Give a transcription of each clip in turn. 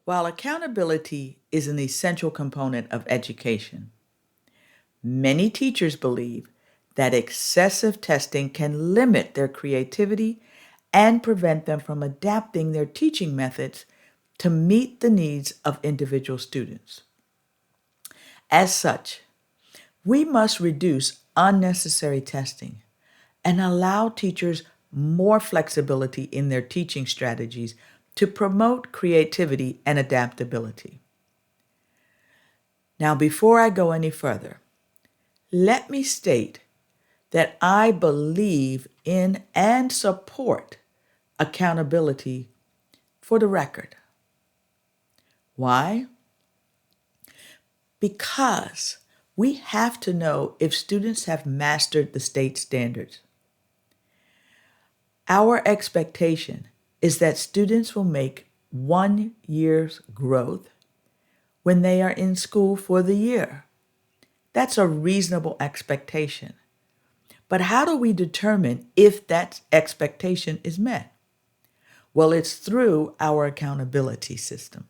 While accountability is an essential component of education, many teachers believe that excessive testing can limit their creativity and prevent them from adapting their teaching methods to meet the needs of individual students. As such, we must reduce unnecessary testing and allow teachers more flexibility in their teaching strategies to promote creativity and adaptability. Now, before I go any further, let me state that I believe in and support accountability for the record. Why? Because we have to know if students have mastered the state standards. Our expectation is that students will make 1 year's growth when they are in school for the year. That's a reasonable expectation. But how do we determine if that expectation is met? Well, it's through our accountability system,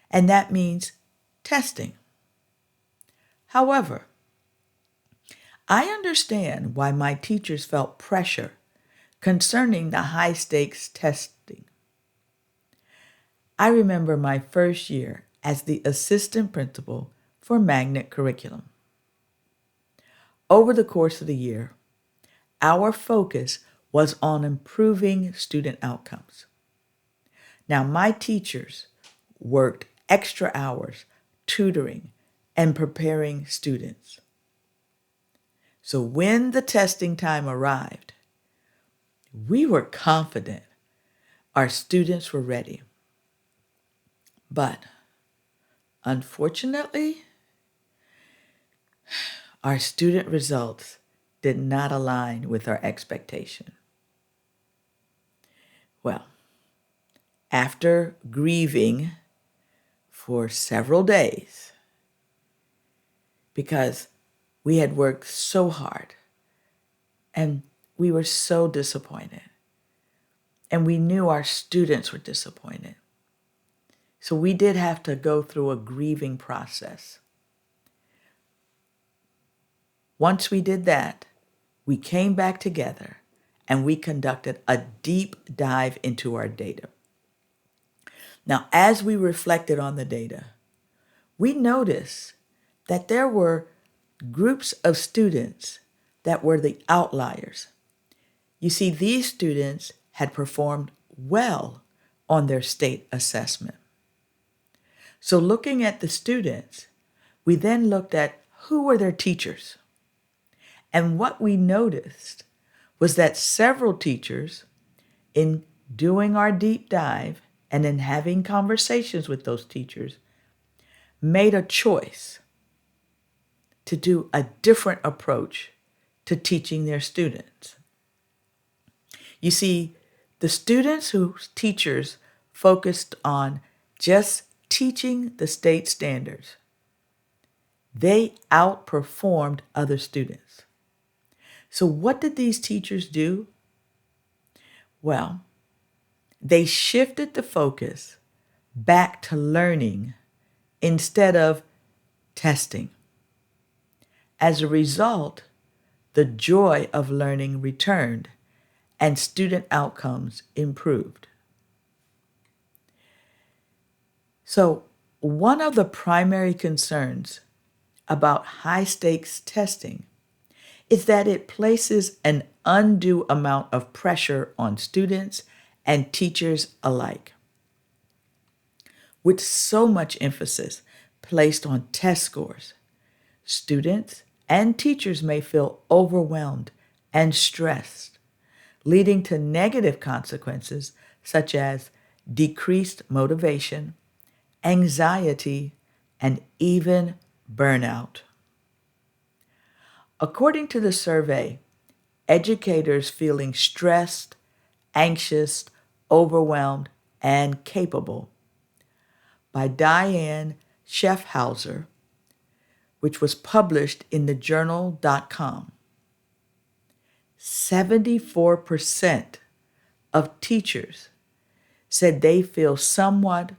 and that means testing. However, I understand why my teachers felt pressure concerning the high stakes testing. I remember my first year as the assistant principal for magnet curriculum. Over the course of the year, our focus was on improving student outcomes. Now, my teachers worked extra hours tutoring and preparing students. So when the testing time arrived, we were confident our students were ready. But unfortunately, our student results did not align with our expectation. Well, after grieving for several days, because we had worked so hard and we were so disappointed, and we knew our students were disappointed. So we did have to go through a grieving process. Once we did that, we came back together and we conducted a deep dive into our data. Now, as we reflected on the data, we noticed that there were groups of students that were the outliers. You see, these students had performed well on their state assessment. So looking at the students, we then looked at who were their teachers. And what we noticed was that several teachers, in doing our deep dive and in having conversations with those teachers, made a choice to do a different approach to teaching their students. You see, the students whose teachers focused on just teaching the state standards, they outperformed other students. So what did these teachers do? Well, they shifted the focus back to learning instead of testing. As a result, the joy of learning returned and student outcomes improved. So, one of the primary concerns about high stakes testing is that it places an undue amount of pressure on students and teachers alike. With so much emphasis placed on test scores, students and teachers may feel overwhelmed and stressed, leading to negative consequences such as decreased motivation, anxiety, and even burnout. According to the survey, educators feeling stressed, anxious, overwhelmed, and capable by Diane Schaffhauser, which was published in the journal.com. 74% of teachers said they feel somewhat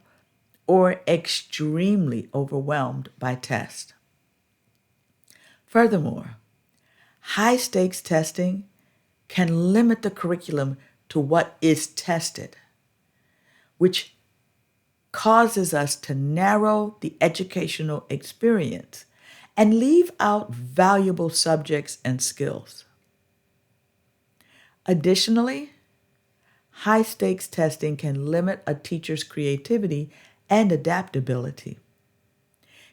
or extremely overwhelmed by tests. Furthermore, high-stakes testing can limit the curriculum to what is tested, which causes us to narrow the educational experience and leave out valuable subjects and skills. Additionally, high-stakes testing can limit a teacher's creativity and adaptability.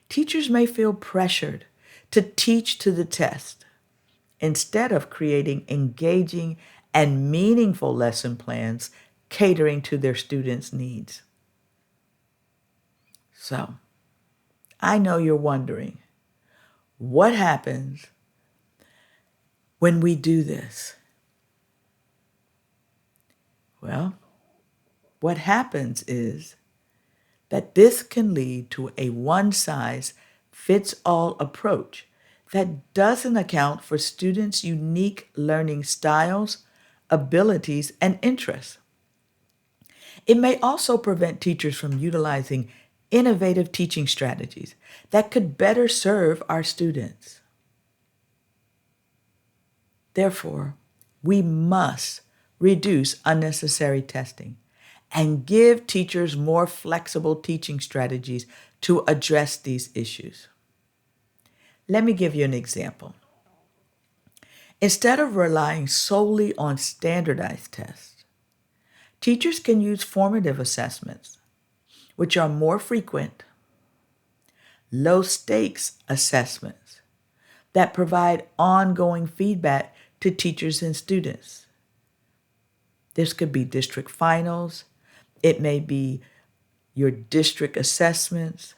Teachers may feel pressured to teach to the test instead of creating engaging and meaningful lesson plans catering to their students' needs. So, I know you're wondering, what happens when we do this? Well, what happens is that this can lead to a one-size-fits-all approach that doesn't account for students' unique learning styles, abilities, and interests. It may also prevent teachers from utilizing innovative teaching strategies that could better serve our students. Therefore, we must reduce unnecessary testing and give teachers more flexible teaching strategies to address these issues. Let me give you an example. Instead of relying solely on standardized tests, teachers can use formative assessments, which are more frequent, low-stakes assessments that provide ongoing feedback to teachers and students. This could be district finals, it may be your district assessments,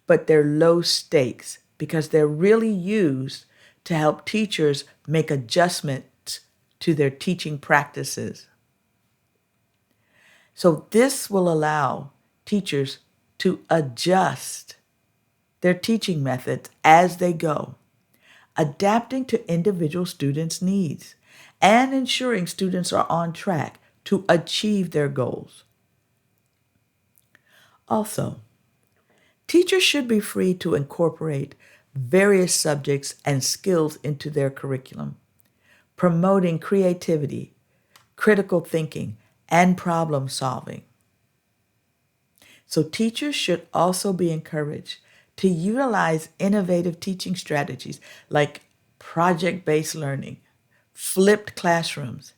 but they're low stakes because they're really used to help teachers make adjustments to their teaching practices. So this will allow teachers to adjust their teaching methods as they go, adapting to individual students' needs and ensuring students are on track to achieve their goals. Also, teachers should be free to incorporate various subjects and skills into their curriculum, promoting creativity, critical thinking, and problem solving. So teachers should also be encouraged to utilize innovative teaching strategies like project-based learning, flipped classrooms,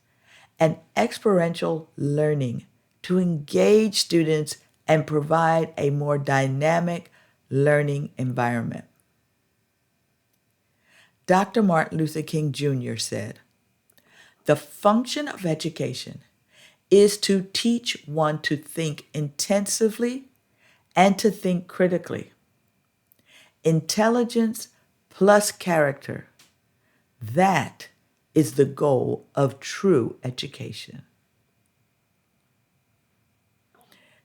and experiential learning to engage students and provide a more dynamic learning environment. Dr. Martin Luther King Jr. said, "The function of education is to teach one to think intensively and to think critically. Intelligence plus character, that is the goal of true education."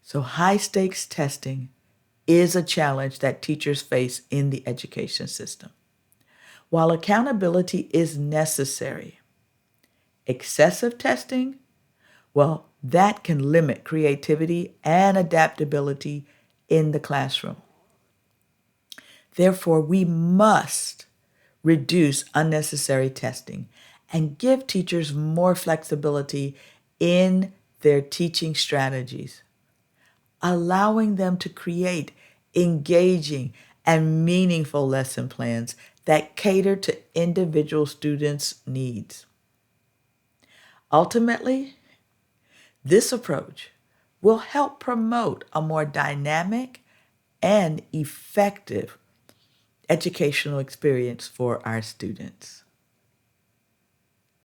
So high-stakes testing is a challenge that teachers face in the education system. While accountability is necessary, excessive testing, well, that can limit creativity and adaptability in the classroom. Therefore, we must reduce unnecessary testing and give teachers more flexibility in their teaching strategies, allowing them to create engaging and meaningful lesson plans that cater to individual students' needs. Ultimately, this approach will help promote a more dynamic and effective educational experience for our students.